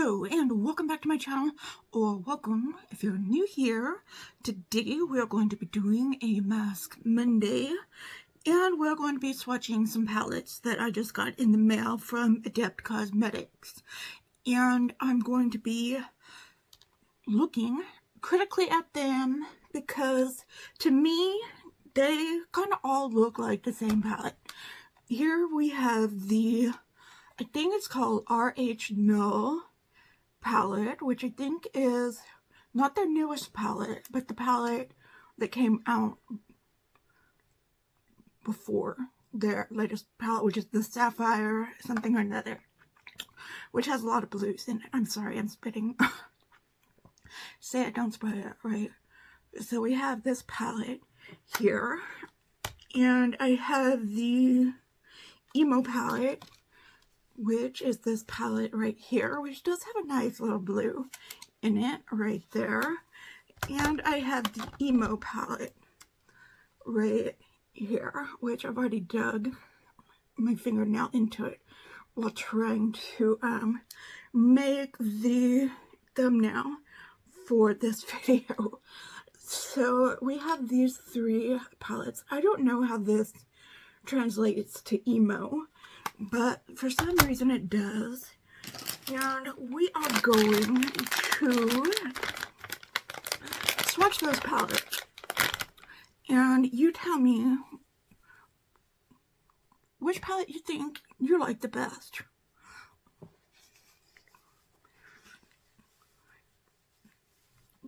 Hello and welcome back to my channel, or welcome if you're new here. Today we're going to be doing a Mask Monday, and we're going to be swatching some palettes that I just got in the mail from Adept Cosmetics. And I'm going to be looking critically at them because to me they kind of all look like the same palette. Here we have the, I think it's called Rhnull palette, which I think is not their newest palette, but the palette that came out before their latest palette, which is the Sapphire something or another, which has a lot of blues in it. I'm sorry, I'm spitting. Say it, don't spit it, right? So we have this palette here, and I have the Emo palette, which is this palette right here, which does have a nice little blue in it right there. And I have the Emo palette right here, which I've already dug my fingernail into it while trying to make the thumbnail for this video. So we have these three palettes. I don't know how this translates to Emo, but for some reason it does. And we are going to swatch those palettes, and you tell me which palette you think you like the best.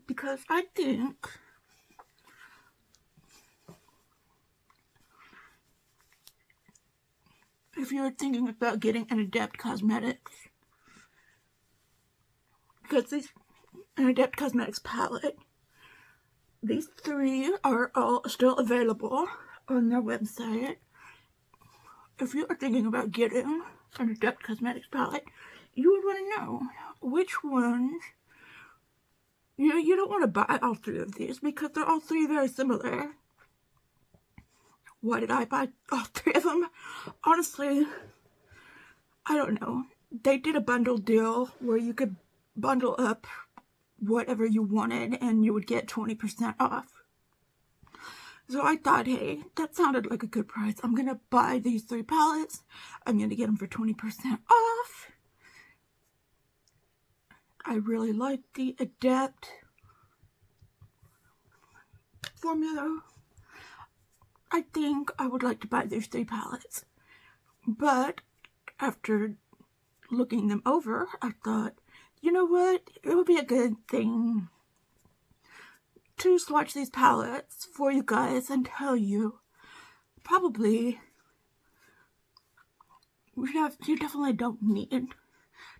Because I think if you're thinking about getting an Adept Cosmetics, because this an Adept Cosmetics palette, these three are all still available on their website. If you are thinking about getting an Adept Cosmetics palette, you would want to know which ones. You don't want to buy all three of these because they're all three very similar. Why did I buy all three of them? Honestly, I don't know. They did a bundle deal where you could bundle up whatever you wanted and you would get 20% off. So I thought, hey, that sounded like a good price. I'm going to buy these three palettes. I'm going to get them for 20% off. I really like the Adept formula. I think I would like to buy these three palettes, but after looking them over, I thought, you know what, it would be a good thing to swatch these palettes for you guys and tell you probably you definitely don't need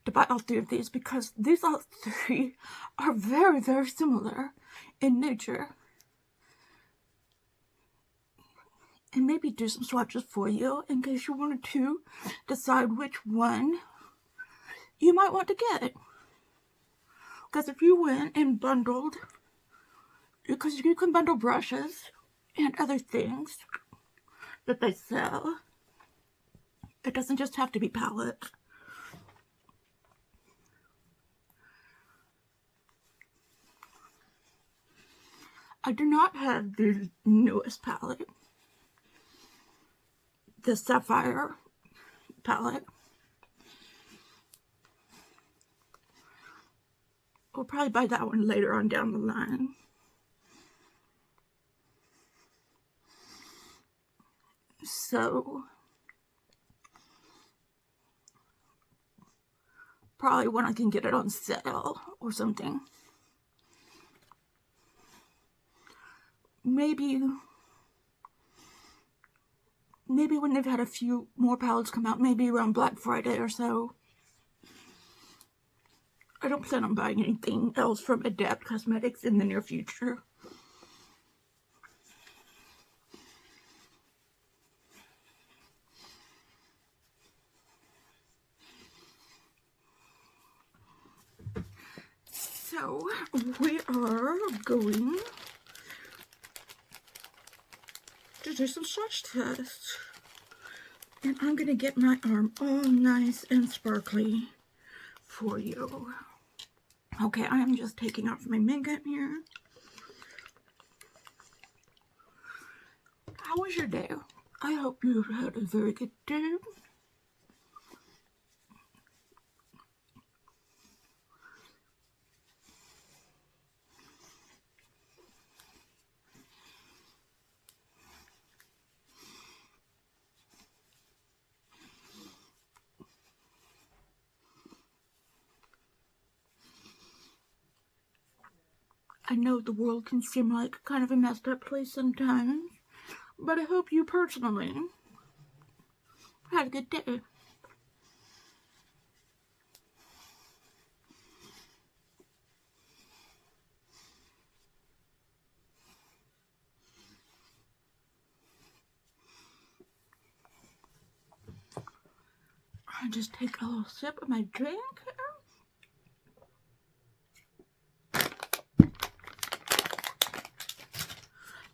to buy all three of these because these all three are very, very similar in nature. And maybe do some swatches for you in case you wanted to decide which one you might want to get. Because if you went and bundled, because you can bundle brushes and other things that they sell. It doesn't just have to be palettes. I do not have the newest palette, the Sapphire palette. We'll probably buy that one later on down the line. So, probably when I can get it on sale or something. Maybe when they've had a few more palettes come out, maybe around Black Friday or so. I don't plan on buying anything else from Adept Cosmetics in the near future. So, we are going to do some swatch tests. And I'm going to get my arm all nice and sparkly for you. Okay, I am just taking off my makeup here. How was your day? I hope you had a very good day. I know the world can seem like kind of a messed up place sometimes, but I hope you personally had a good day. I just take a little sip of my drink.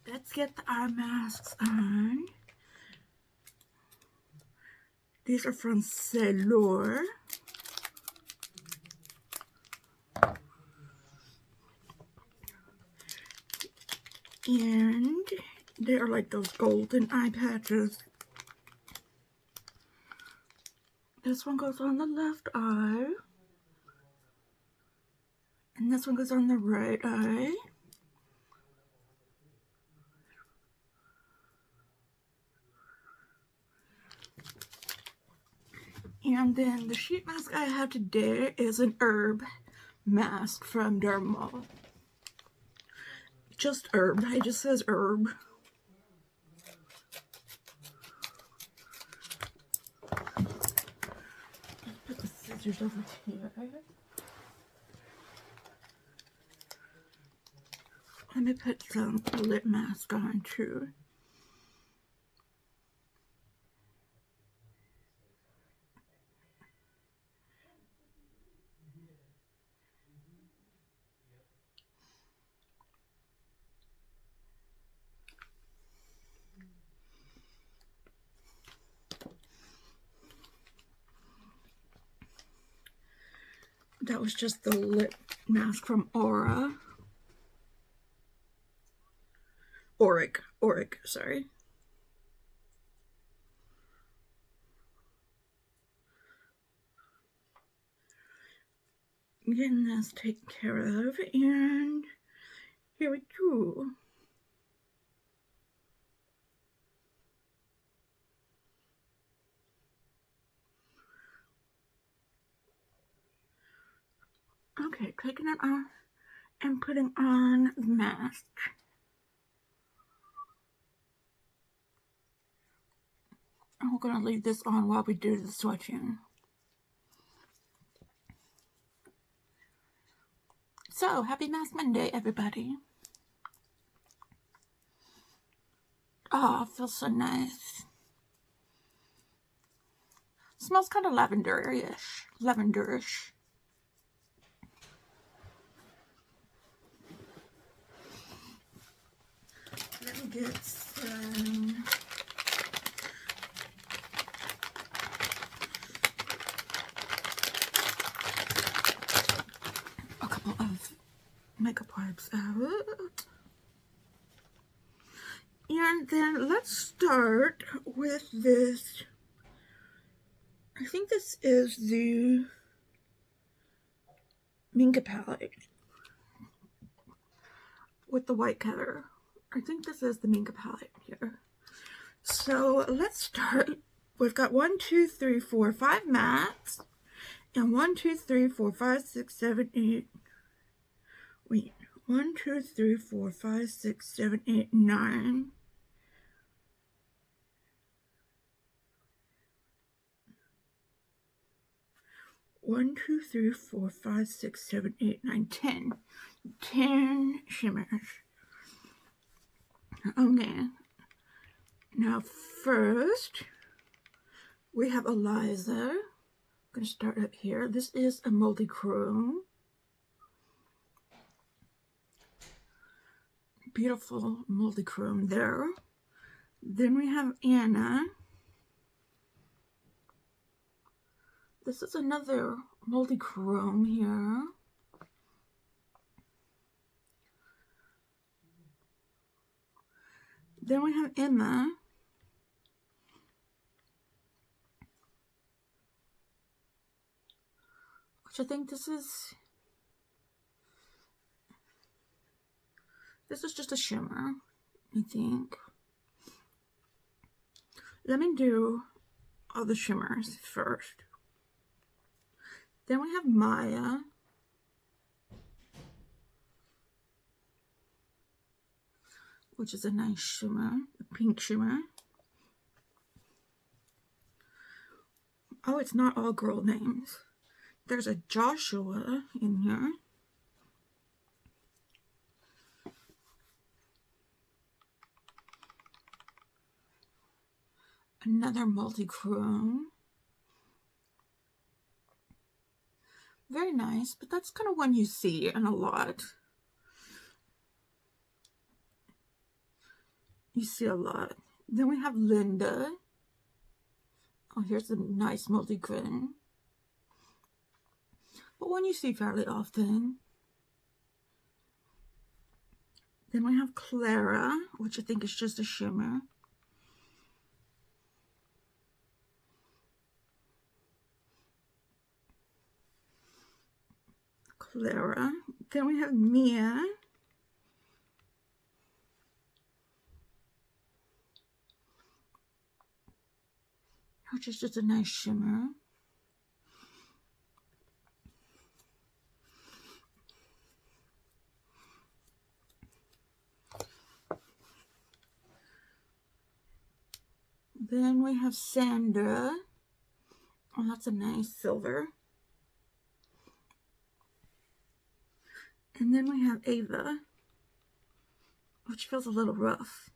Let's get the eye masks on. These are from Celor. And they are like those golden eye patches. This one goes on the left eye. And this one goes on the right eye. And then the sheet mask I have today is an herb mask from Rhnull. Just herb. It just says herb. Put the scissors over here. Let me put some lip mask on too. That was just the lip mask from Auric, sorry. Getting this taken care of, and here we go. Okay, taking it off and putting on the mask. And we're going to leave this on while we do the swatching. So, happy Mask Monday, everybody. Oh, it feels so nice. Smells kind of lavenderish. Let me get some a couple of makeup wipes out. And then let's start with this. I think this is the Minka palette with the white color. I think this is the Minka palette here. So let's start. We've got 1, 2, 3, 4, 5 mattes, and 1, 2, 3, 4, 5, 6, 7, 8. Wait, 1, 2, 3, 4, 5, 6, 7, 8, 9. 1, 2, 3, 4, 5, 6, 7, 8, 9, 10. 10 shimmers. Okay. Now first, we have Eliza. I'm going to start up here. This is a multi chrome. Beautiful multi chrome there. Then we have Anna. This is another multi-chrome here. Then we have Emma. Which I think this is just a shimmer, I think. Let me do all the shimmers first. Then we have Maya. Which is a nice shimmer, a pink shimmer. Oh, it's not all girl names. There's a Joshua in here. Another multi-chrome. Very nice, but that's kind of one you see in a lot. You see a lot. Then we have Linda. Oh, here's a nice multi-chrome. But one you see fairly often. Then we have Clara, which I think is just a shimmer. Clara. Then we have Mia. Which is just a nice shimmer. Then we have Sandra. Oh, that's a nice silver. And then we have Ava, which feels a little rough,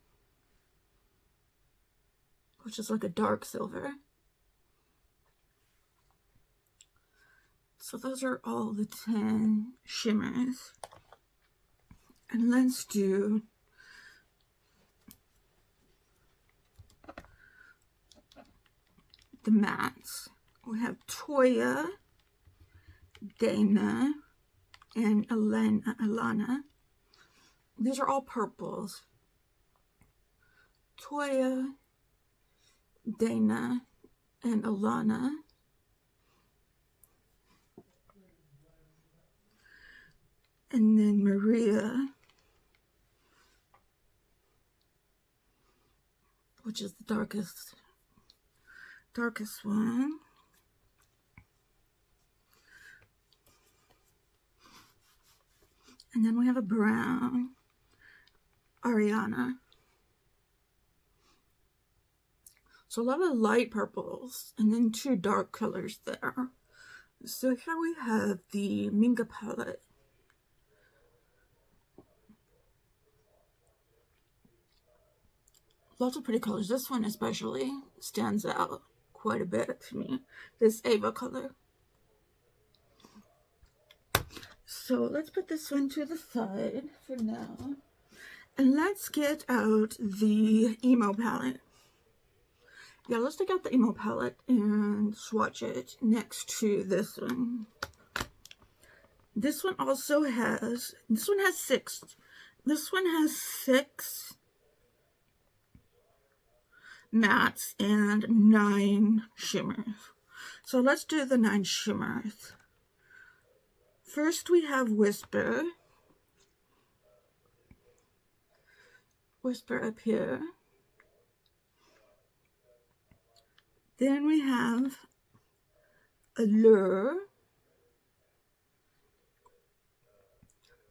which is like a dark silver. So those are all the 10 shimmers. And let's do the mattes. We have Toya, Dana, and Alana. These are all purples. Toya, Dana, and Alana. And then Maria, which is the darkest one. And then we have a brown, Ariana. So a lot of light purples and then 2 dark colors there. So here we have the Minka palette. Lots of pretty colors. This one especially stands out quite a bit to me. This Ava color. So let's put this one to the side for now. And let's get out the emo palette. Yeah, let's take out the emo palette and swatch it next to this one. This one also has, this one has 6 mattes and 9 shimmers. So let's do the 9 shimmers. First we have Whisper. Whisper up here. Then we have Allure.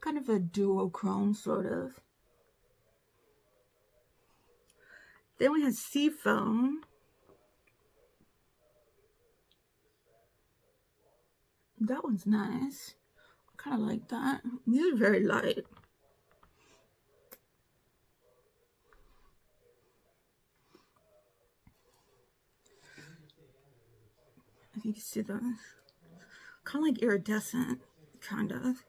Kind of a duochrome, sort of. Then we have Seafoam. That one's nice. I kind of like that. These are very light. I think you can see those. Kind of like iridescent, kind of.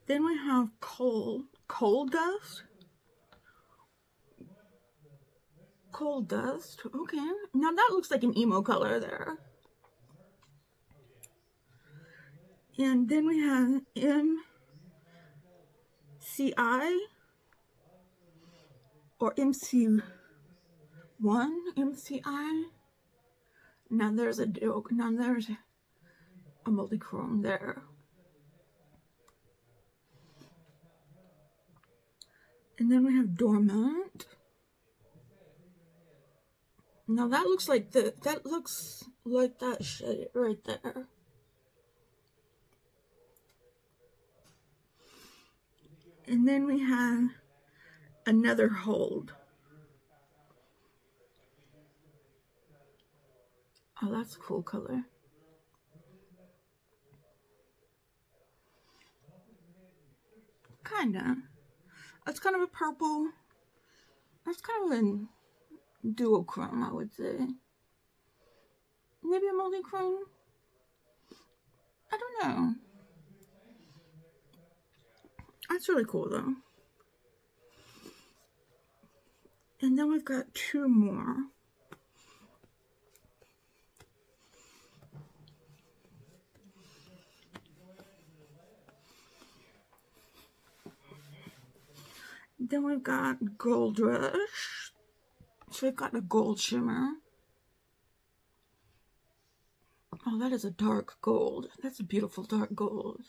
Then we have Coal Dust. Coal Dust. Okay. Now that looks like an emo color there. And then we have MCI or MC1, MCI. Now there's a multi-chrome there. And then we have Dormant. Now that looks like that shade right there. And then we have another Hold. Oh, that's a cool color. Kinda. That's kind of a purple. That's kind of a duochrome, I would say. Maybe a multi-chrome? I don't know. That's really cool though. And then we've got two more. Then we've got Gold Rush. So we've got a gold shimmer. Oh, that is a dark gold. That's a beautiful dark gold.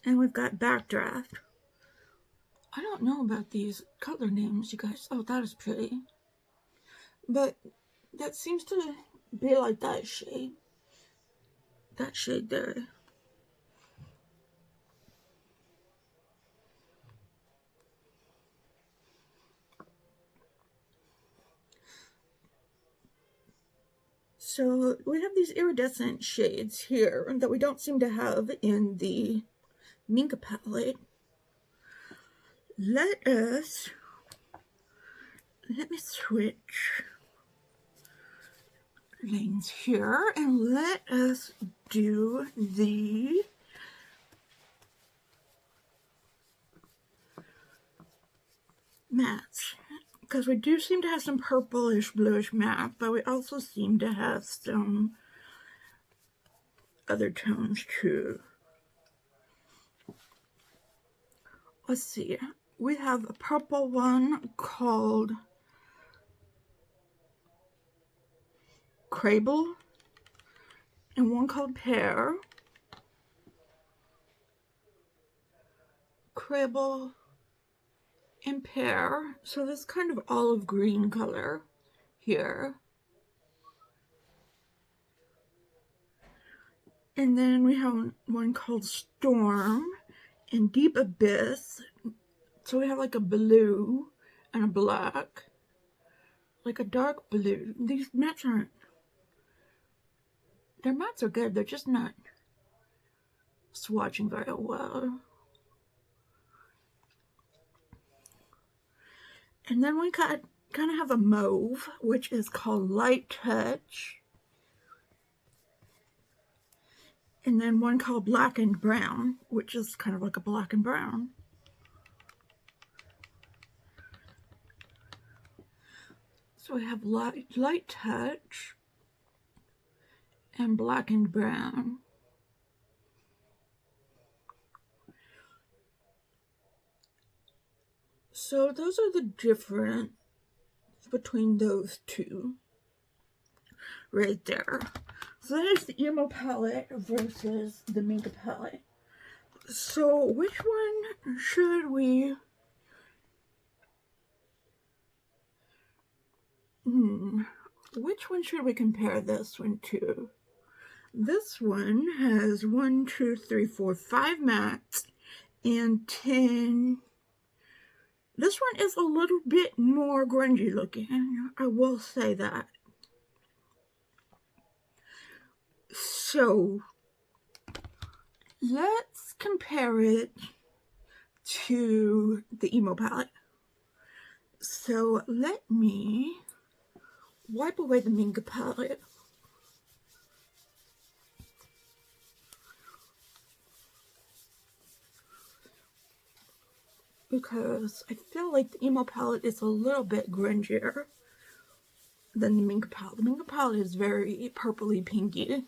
And we've got Backdraft. I don't know about these color names, you guys. Oh, that is pretty. But that seems to be like that shade. That shade there. So we have these iridescent shades here that we don't seem to have in the Minka palette. Let me switch lanes here and let us do the mattes, because we do seem to have some purplish bluish matte, but we also seem to have some other tones too. Let's see, we have a purple one called Crable and one called Pear. Crable and Pear. So this kind of olive green color here. And then we have one called Storm and Deep Abyss. So we have like a blue and a black. Like a dark blue. These mattes aren't... Their mattes are good, they're just not swatching very well. And then we kind of have a mauve, which is called Light Touch. And then one called Black and Brown, which is kind of like a black and brown. So we have Light Touch and Black and Brown. So those are the difference between those two right there. So that is the emo palette versus the Minka palette. So which one should we... Which one should we compare this one to? This one has 1, 2, 3, 4, 5 mattes and 10... This one is a little bit more grungy looking, I will say that. So, let's compare it to the emo palette. So, let me wipe away the Minka palette. because I feel like the emo palette is a little bit grungier than the Minka palette. The Minka palette is very purpley pinky.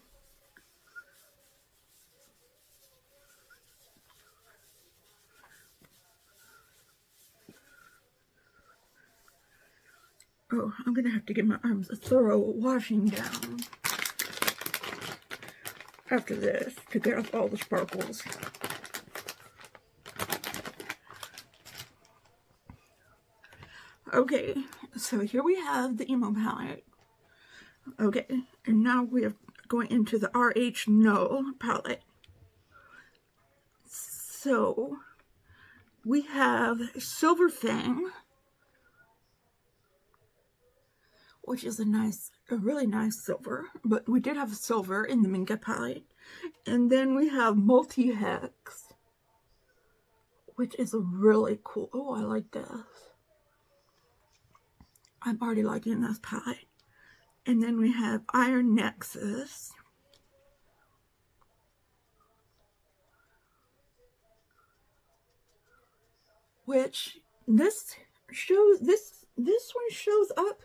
Oh, I'm gonna have to give my arms a thorough washing down after this to get off all the sparkles. Okay, so here we have the emo palette. Okay, and now we are going into the Rhnull palette. So we have Silver Fang, which is a really nice silver, but we did have silver in the Minka palette. And then we have Multi-Hex, which is a really cool, oh, I like this. I'm already liking this palette. And then we have Iron Nexus, which this one shows up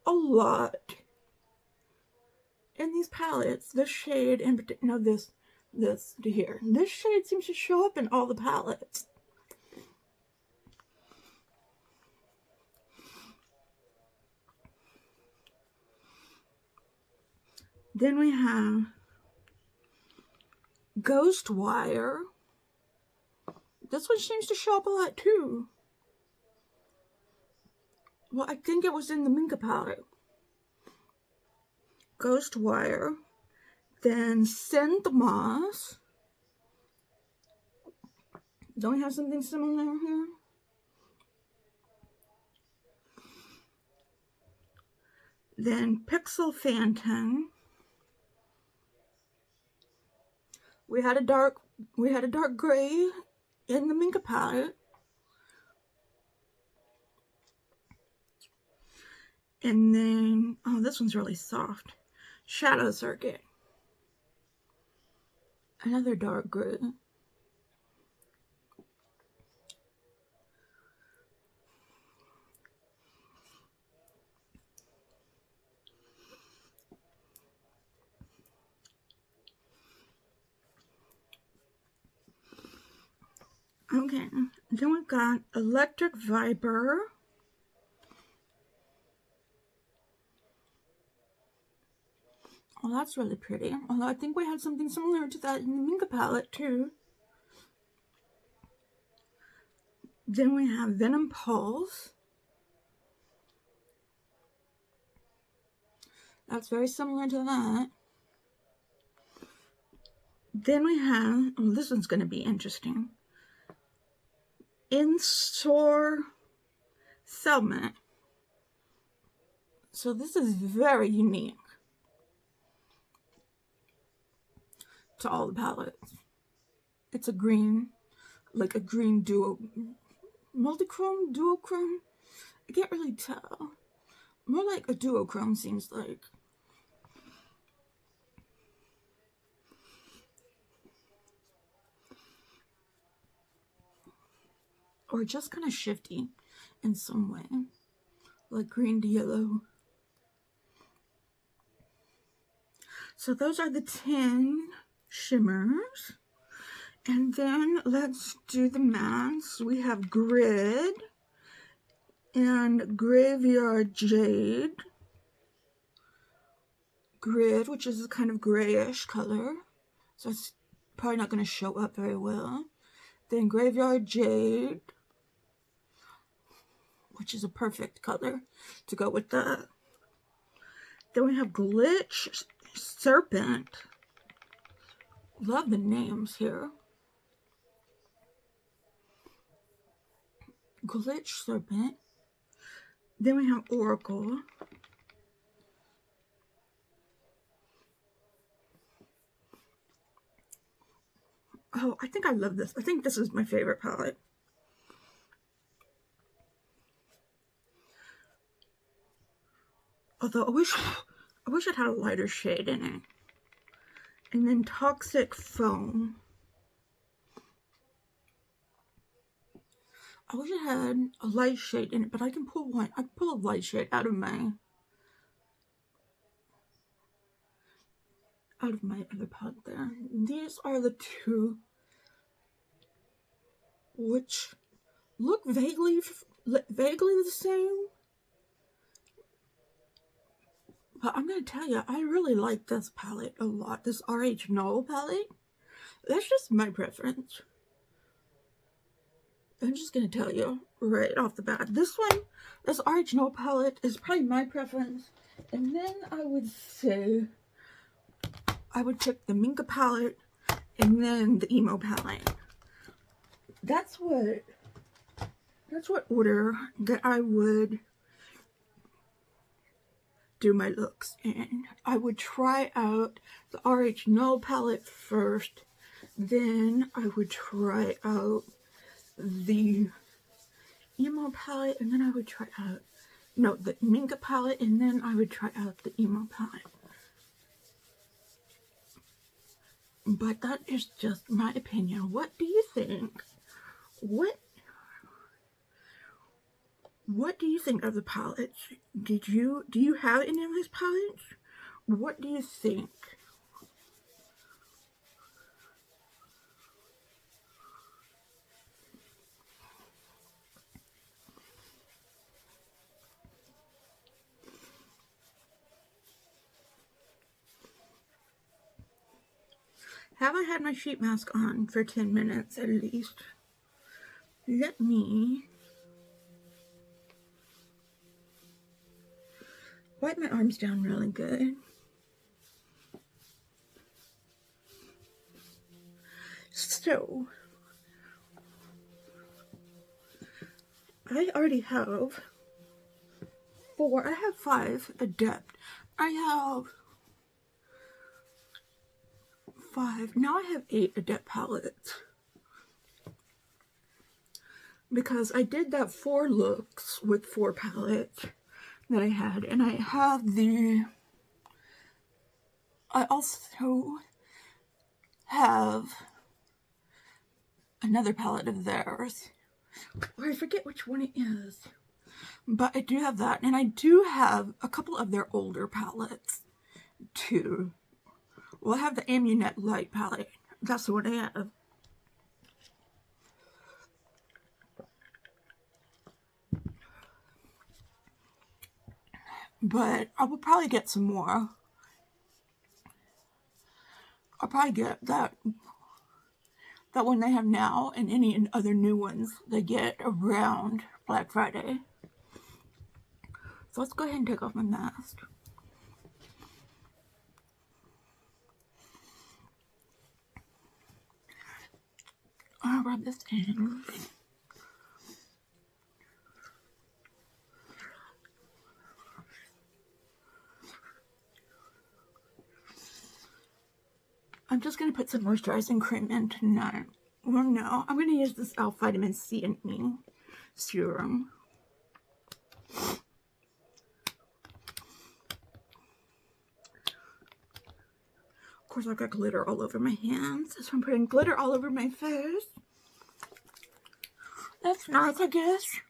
a lot in these palettes. This shade in particular, no, this to here. This shade seems to show up in all the palettes. Then we have Ghost Wire. This one seems to show up a lot too. Well, I think it was in the Minka palette. Ghost Wire. Then Synth Moss. Don't we have something similar here? Then Pixel Phantom. We had a dark gray in the Minka palette. And then, oh, this one's really soft. Shadow Circuit. Another dark gray. Okay, then we've got Electric Viper. Oh, that's really pretty. Although I think we had something similar to that in the Minka palette too. Then we have Venom Pulse. That's very similar to that. Then we have, oh, this one's going to be interesting. In-store Settlement. So this is very unique to all the palettes. It's a green, like a green multichrome, duochrome. I can't really tell. More like a duochrome seems like. Or just kind of shifty in some way, like green to yellow. So those are the 10 shimmers. And then let's do the mattes. We have Grid and Graveyard Jade. Grid, which is a kind of grayish color, so it's probably not going to show up very well. Then Graveyard Jade, which is a perfect color to go with that. Then we have Glitch Serpent. Love the names here. Glitch Serpent. Then we have Oracle. Oh, I think I love this. I think this is my favorite palette. Although I wish it had a lighter shade in it. And then Toxic Foam. I wish it had a light shade in it, but I can pull one. I can pull a light shade out of my other palette there. These are the two which look vaguely the same. But I'm gonna tell you, I really like this palette a lot. This Rhnull palette. That's just my preference. I'm just gonna tell you right off the bat. This Rhnull palette is probably my preference. And then I would say I would pick the Minka palette and then the emo palette. That's what order that I would do my looks in. I would try out the Rhnull palette first, then I would try out the emo palette, and then I would try out the Minka palette, and then I would try out the emo palette. But that is just my opinion. What do you think? What do you think of the palettes? Do you have any of these palettes? What do you think? Have I had my sheet mask on for 10 minutes at least? Let me wipe my arms down really good. So, I already have 5 Adept. I have 5. Now I have 8 Adept palettes. Because I did that 4 looks with 4 palettes that I had. And I also have another palette of theirs. I forget which one it is. But I do have that. And I do have a couple of their older palettes too. Well, I have the Amunet Light palette. That's the one I have. But I will probably get some more. I'll probably get that one they have now and any other new ones they get around Black Friday. So let's go ahead and take off my mask. I'll rub this in. I'm just going to put some moisturizing cream in tonight. Well, no, I'm going to use this e.l.f. Vitamin C and E serum. Of course, I've got glitter all over my hands, so I'm putting glitter all over my face. That's nice, I guess.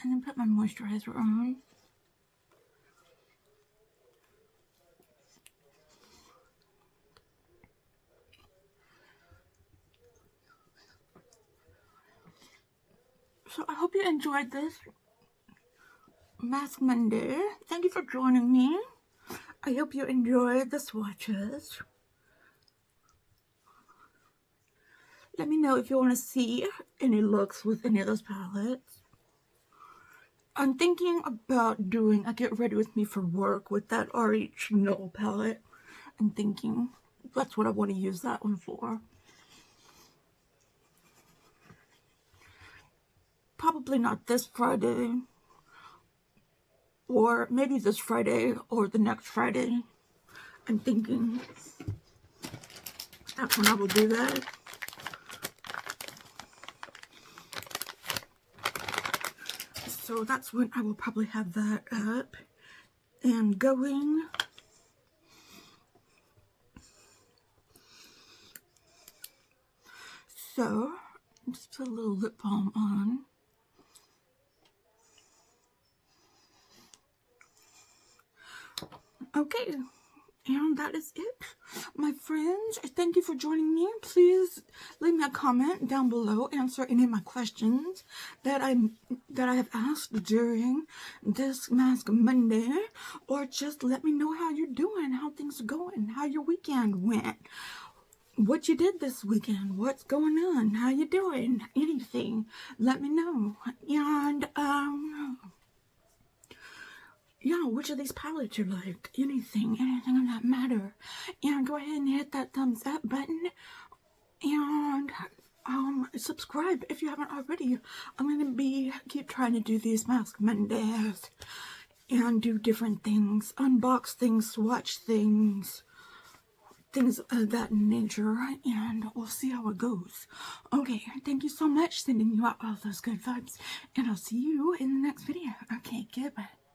And then put my moisturizer on. So I hope you enjoyed this Mask Monday. Thank you for joining me. I hope you enjoyed the swatches. Let me know if you want to see any looks with any of those palettes. I'm thinking about doing a Get Ready With Me for Work with that Rhnull palette. I'm thinking that's what I want to use that one for. Probably not this Friday, or maybe this Friday or the next Friday. I'm thinking. That's when I will do that. So that's when I will probably have that up and going. So, just put a little lip balm on. Okay, and that is it, my friends. Thank you for joining me. Please leave me a comment down below, answer any of my questions that I have asked during this Mask Monday, or just let me know how you're doing, how things are going, how your weekend went, what you did this weekend, what's going on, how you doing, anything. Let me know. And yeah, which of these palettes you like, anything of that matter. And go ahead and hit that thumbs up button, and subscribe if you haven't already. I'm gonna keep trying to do these Mask Mondays and do different things, unbox things, swatch things of that nature, and we'll see how it goes. Okay, thank you so much, sending you out all those good vibes, and I'll see you in the next video. Okay, goodbye.